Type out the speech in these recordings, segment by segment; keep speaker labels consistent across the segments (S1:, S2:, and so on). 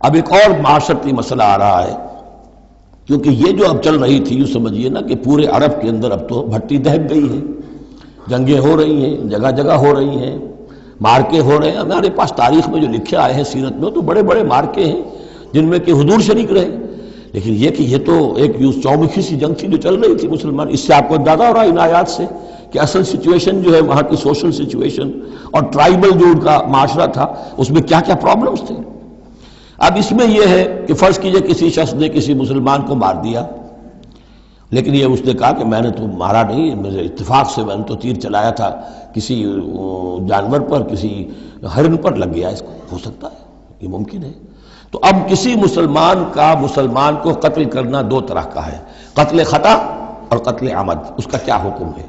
S1: اب ایک اور معاشرتی مسئلہ آ رہا ہے، کیونکہ یہ جو اب چل رہی تھی یوں سمجھیے نا کہ پورے عرب کے اندر اب تو بھٹی دہک گئی ہے، جنگیں ہو رہی ہیں، جگہ جگہ ہو رہی ہیں، مارکے ہو رہے ہیں. ہمارے پاس تاریخ میں جو لکھے آئے ہیں سیرت میں تو بڑے بڑے مارکے ہیں جن میں کہ حضور شریک رہے. لیکن یہ کہ یہ تو ایک چومکھی سی جنگ تھی جو چل رہی تھی مسلمان. اس سے آپ کو اندازہ ہو رہا ہے ان آیات سے کہ اصل سچویشن جو ہے وہاں کی سوشل سچویشن اور ٹرائبل جو ان کا معاشرہ تھا اس میں کیا کیا پرابلمز تھے. اب اس میں یہ ہے کہ فرض کیجئے کسی شخص نے کسی مسلمان کو مار دیا، لیکن یہ اس نے کہا کہ میں نے تو مارا نہیں، میرے اتفاق سے میں نے تو تیر چلایا تھا کسی جانور پر، کسی ہرن پر لگ گیا. اس کو ہو سکتا ہے، یہ ممکن ہے. تو اب کسی مسلمان کا مسلمان کو قتل کرنا دو طرح کا ہے، قتل خطا اور قتل عمد. اس کا کیا حکم ہے؟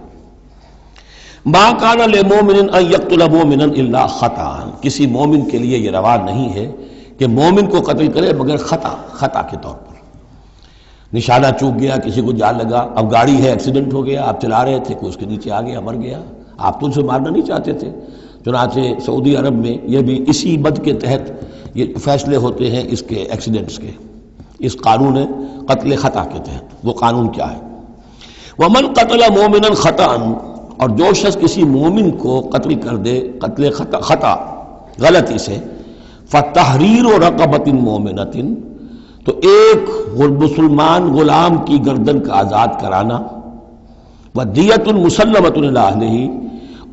S1: ما کان للمؤمن ان یقتل مؤمنا الا خطا. کسی مومن کے لیے یہ روا نہیں ہے کہ مومن کو قتل کرے مگر خطا کے طور پر. نشانہ چوک گیا، کسی کو جان لگا، اب گاڑی ہے، ایکسیڈنٹ ہو گیا، آپ چلا رہے تھے، کوئی اس کے نیچے آ گیا، مر گیا. آپ تو اسے مارنا نہیں چاہتے تھے. چنانچہ سعودی عرب میں یہ بھی اسی بد کے تحت یہ فیصلے ہوتے ہیں اس کے ایکسیڈنٹس کے، اس قانون قتل خطا کے تحت. وہ قانون کیا ہے؟ ومن قتل مومنا خطا، اور جو شخص کسی مومن کو قتل کر دے قتل خطا غلطی سے، فتحریر رقبۃ مومنۃ، تو ایک مسلمان غلام کی گردن کا آزاد کرانا، ودیۃ مسلمۃ الی اہلہ،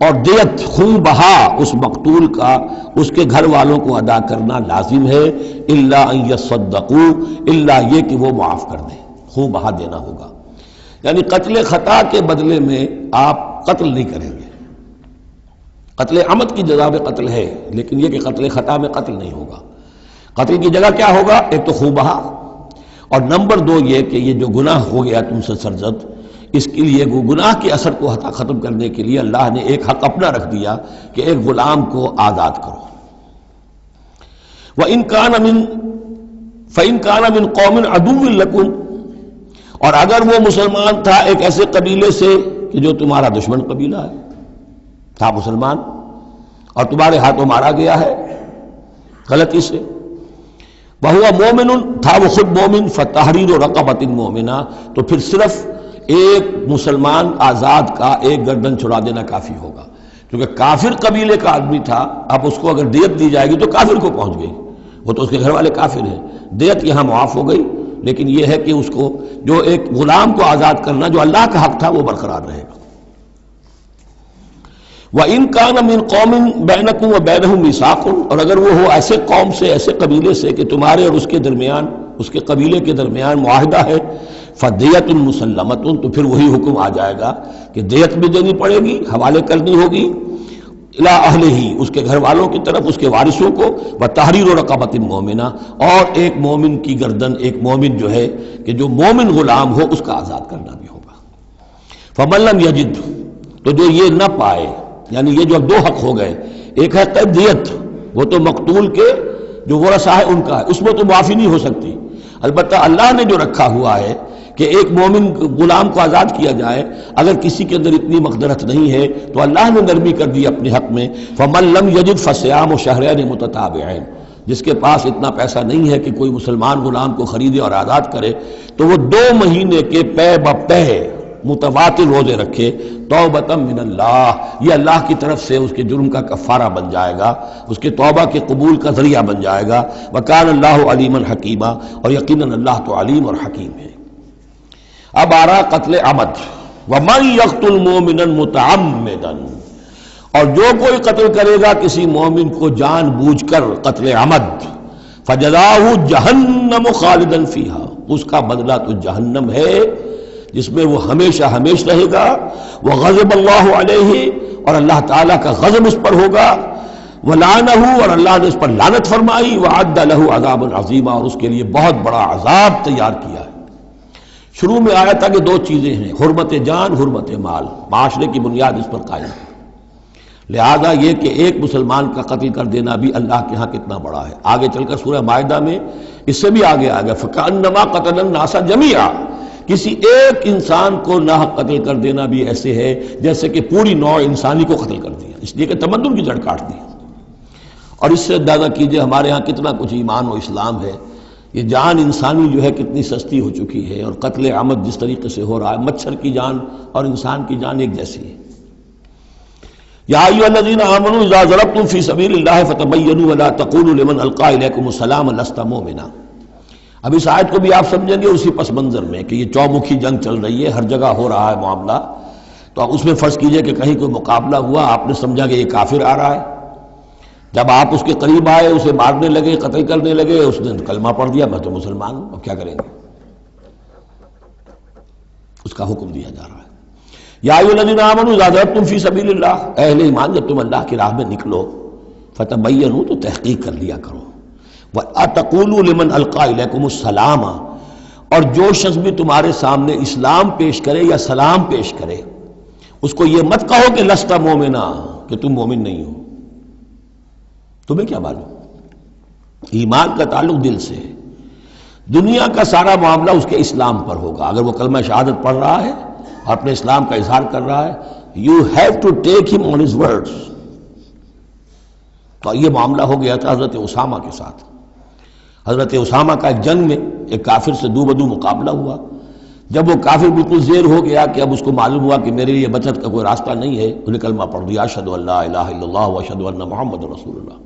S1: اور دیت خون بہا اس مقتول کا اس کے گھر والوں کو ادا کرنا لازم ہے، الا ان یصدقوا، الا یہ کہ وہ معاف کر دیں، خون بہا دینا ہوگا. یعنی قتل خطا کے بدلے میں آپ قتل نہیں کریں گے. قتل عمد کی جزا میں قتل ہے، لیکن یہ کہ قتل خطا میں قتل نہیں ہوگا. قتل کی جگہ کیا ہوگا؟ ایک تو خون بہا، اور نمبر دو یہ کہ یہ جو گناہ ہو گیا تم سے سرزد، اس کے لیے گناہ کے اثر کو ختم کرنے کے لیے اللہ نے ایک حق اپنا رکھ دیا کہ ایک غلام کو آزاد کرو. وَإِن كَانَ مِن قَوْمٍ عَدُوٍّ لَكُمْ، اور اگر وہ مسلمان تھا ایک ایسے قبیلے سے کہ جو تمہارا دشمن قبیلہ ہے، تھا مسلمان اور تمہارے ہاتھوں مارا گیا ہے غلطی سے، وَهُوَ مُؤْمِنٌ، تھا وہ خود مومن، فَتَحْرِيرُ رَقَبَةٍ مُؤْمِنَةٍ، تو پھر صرف ایک مسلمان آزاد کا ایک گردن چھڑا دینا کافی ہوگا. کیونکہ کافر قبیلے کا آدمی تھا، اب اس کو اگر دیت دی جائے گی تو کافر کو پہنچ گئی، وہ تو اس کے گھر والے کافر ہیں. دیت یہاں معاف ہو گئی، لیکن یہ ہے کہ اس کو جو ایک غلام کو آزاد کرنا جو اللہ کا حق تھا وہ برقرار رہے گا. وَإِن كَانَ مِن قَوْمٍ بَيْنَكُمْ وَبَيْنَهُم مِيثَاقٌ، اور اگر وہ ہو ایسے قوم سے، ایسے قبیلے سے کہ تمہارے اور اس کے درمیان، اس کے قبیلے کے درمیان معاہدہ ہے، فَدِيَةٌ مُسَلَّمَةٌ، تو پھر وہی حکم آ جائے گا کہ دیت بھی دینی پڑے گی، حوالے کرنی ہوگی، اِلَىٰ أَهْلِهِ، اس کے گھر والوں کی طرف، اس کے وارثوں کو، وَتَحْرِيرُ رَقَبَةٍ مُؤْمِنَةٍ، اور ایک مومن کی گردن، ایک مومن جو ہے کہ جو مومن غلام ہو اس کا آزاد کرنا بھی ہوگا. فَمَن لَّمْ يَجِدْ، تو جو یہ نہ پائے، یعنی یہ جو اب دو حق ہو گئے، ایک ہے دیت، وہ تو مقتول کے جو ورثہ ہے ان کا ہے، اس میں تو معافی نہیں ہو سکتی. البتہ اللہ نے جو رکھا ہوا ہے کہ ایک مومن غلام کو آزاد کیا جائے، اگر کسی کے اندر اتنی مقدرت نہیں ہے تو اللہ نے نرمی کر دی اپنے حق میں. فَمَن لَّمْ يَجِدْ فَصِيَامُ شَهْرَيْنِ مُتَتَابِعَيْنِ، جس کے پاس اتنا پیسہ نہیں ہے کہ کوئی مسلمان غلام کو خریدے اور آزاد کرے تو وہ 2 مہینے کے پے بپے متواتر روزے رکھے، توبۃ من اللہ، یہ اللہ کی طرف سے اس کے جرم کا کفارہ بن جائے گا، اس کے توبہ کے قبول کا ذریعہ بن جائے گا. وکان اللہ علیما حکیما، اور یقیناً اللہ تو علیم اور حکیم ہے. اب آ رہا قتل عمد. ومن یقتل مؤمنا متعمدا، اور جو کوئی قتل کرے گا کسی مومن کو جان بوجھ کر قتل عمد، فجزاؤہ جہنم خالدا فیہا، اس کا بدلہ تو جہنم ہے جس میں وہ ہمیشہ ہمیش رہے گا. وغضب اللہ علیہ، اور اللہ تعالیٰ کا غضب اس پر ہوگا. ولعنہ، اور اللہ نے اس پر لعنت فرمائی. وعد لہ عذابا عظیما، اور اس کے لیے بہت بڑا عذاب تیار کیا ہے. شروع میں آیا تھا کہ 2 چیزیں ہیں، حرمت جان، حرمت مال، معاشرے کی بنیاد اس پر قائم ہے. لہذا یہ کہ ایک مسلمان کا قتل کر دینا بھی اللہ کے ہاں کتنا بڑا ہے. آگے چل کر سورہ مائدہ میں اس سے بھی آگے آ گیا، فکأنما قتل الناس جميعا، کسی ایک انسان کو ناحق قتل کر دینا بھی ایسے ہے جیسے کہ پوری نوع انسانی کو قتل کر دیا، اس لیے کہ تمدن کی جڑ کاٹ دی. اور اس سے اندازہ کیجئے ہمارے ہاں کتنا کچھ ایمان و اسلام ہے، یہ جان انسانی جو ہے کتنی سستی ہو چکی ہے، اور قتل عمد جس طریقے سے ہو رہا ہے، مچھر کی جان اور انسان کی جان ایک جیسی ہے۔ یا ایھا الذین آمنوا اذا ضربتم فی سبیل اللہ فتبینوا ولا تقولوا لمن القی الیکم السلام لست مؤمنا۔ اب اس آیت کو بھی آپ سمجھیں گے اسی پس منظر میں کہ یہ چومکھی جنگ چل رہی ہے، ہر جگہ ہو رہا ہے معاملہ، تو آپ اس میں فرض کیجئے کہ کہیں کوئی مقابلہ ہوا، آپ نے سمجھا کہ یہ کافر آ رہا ہے، جب آپ اس کے قریب آئے، اسے مارنے لگے، قتل کرنے لگے، اس نے کلمہ پڑھ دیا، میں تو مسلمان ہوں، اب کیا کریں گے؟ اس کا حکم دیا جا رہا ہے۔ یا ایھا الذین آمنوا اذا ضربتم فی سبیل اللہ، اے اہل ایمان جب تم اللہ کی راہ میں نکلو، فتبینوا تو تحقیق کر لیا کرو، وَأَتَقُولُوا لِمَنْ أَلْقَى إِلَيْكُمُ السَّلَامَ، اور جو شخص بھی تمہارے سامنے اسلام پیش کرے یا سلام پیش کرے، اس کو یہ مت کہو کہ لست مومنا، کہ تم مومن نہیں ہو، تمہیں کیا معلوم؟ ایمان کا تعلق دل سے ہے، دنیا کا سارا معاملہ اس کے اسلام پر ہوگا۔ اگر وہ کلمہ شہادت پڑھ رہا ہے اور اپنے اسلام کا اظہار کر رہا ہے، you have to take him on his words۔ تو یہ معاملہ ہو گیا تھا حضرت اسامہ کے ساتھ۔ حضرت اسامہ کا ایک جنگ میں ایک کافر سے دو بدو مقابلہ ہوا، جب وہ کافر بالکل زیر ہو گیا کہ اب اس کو معلوم ہوا کہ میرے لیے بچت کا کوئی راستہ نہیں ہے، انہوں نے کلمہ پڑھ دیا، اشہد ان لا الہ الا اللہ واشہد ان محمد رسول اللہ۔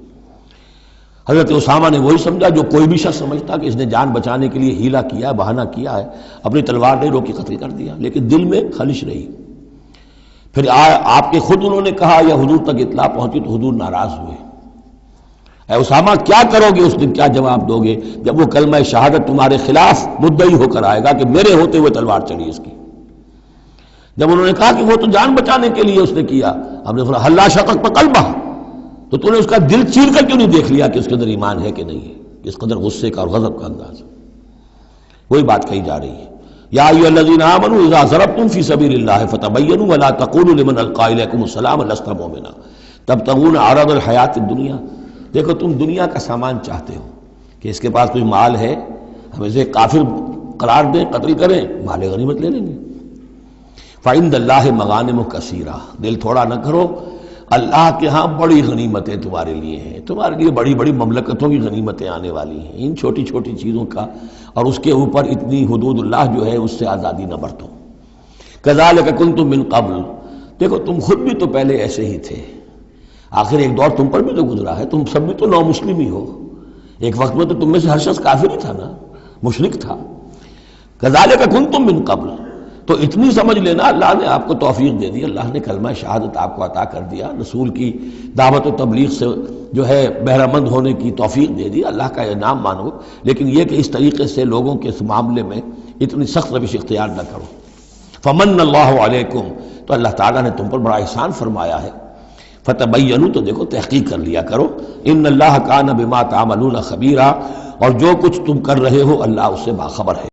S1: حضرت اسامہ نے وہی سمجھا جو کوئی بھی شخص سمجھتا کہ اس نے جان بچانے کے لیے ہیلہ کیا، بہانہ کیا ہے، اپنی تلوار نے روکی قتل کر دیا، لیکن دل میں خلش رہی۔ پھر آپ کے خود انہوں نے کہا یا حضور تک اطلاع پہنچی تو حضور ناراض ہوئے، اے اسامہ کیا کرو گے اس دن، کیا جواب دو گے جب وہ کلمہ شہادت تمہارے خلاف مدعی ہو کر آئے گا کہ میرے ہوتے ہوئے تلوار چلی اس کی؟ جب انہوں نے کہا کہ وہ تو جان بچانے کے لیے اس نے کیا، ہم نے فرمایا حلا شقق قلبہ، تو تو نے اس کا دل چیر کر کیوں نہیں دیکھ لیا کہ اس کے اندر ایمان ہے کہ نہیں ہے؟ اس قدر غصے کا اور غضب کا انداز، وہی بات کہی جا رہی ہے۔ یا ایھا الذین آمنوا اذا ضربتم فی سبیل اللہ فتبینوا ولا تقولوا لمن القی الیکم السلام لست مؤمنا تبتغون عرض الحیات الدنیا۔ دیکھو تم دنیا کا سامان چاہتے ہو کہ اس کے پاس کوئی مال ہے، ہم اسے کافر قرار دیں، قتل کریں، مال غنیمت لے لیں گے۔ فعند اللہ مغانم کثیرہ، دل تھوڑا نہ کرو، اللہ کے ہاں بڑی غنیمتیں تمہارے لیے ہیں، تمہارے لیے بڑی بڑی مملکتوں کی غنیمتیں آنے والی ہیں، ان چھوٹی چھوٹی چیزوں کا اور اس کے اوپر اتنی حدود اللہ جو ہے اس سے آزادی نہ برتو۔ کذالک کنتم من قبل، دیکھو تم خود بھی تو پہلے ایسے ہی تھے، آخر ایک دور تم پر بھی تو گزرا ہے، تم سب بھی تو نو مسلم ہی ہو، ایک وقت میں تو تم میں سے ہر شخص کافر ہی تھا نا، مشرک تھا۔ کذالک کنتم من قبل، تو اتنی سمجھ لینا اللہ نے آپ کو توفیق دے دی، اللہ نے کلمہ شہادت آپ کو عطا کر دیا، رسول کی دعوت و تبلیغ سے جو ہے بہرہ مند ہونے کی توفیق دے دی، اللہ کا انعام مانو، لیکن یہ کہ اس طریقے سے لوگوں کے اس معاملے میں اتنی سخت روش اختیار نہ کرو۔ فمن اللہ علیکم، تو اللہ تعالیٰ نے تم پر بڑا احسان فرمایا ہے، فتبینوا تو دیکھو تحقیق کر لیا کرو، ان اللہ کان بما تعملون خبیرا، اور جو کچھ تم کر رہے ہو اللہ اس سے باخبر ہے۔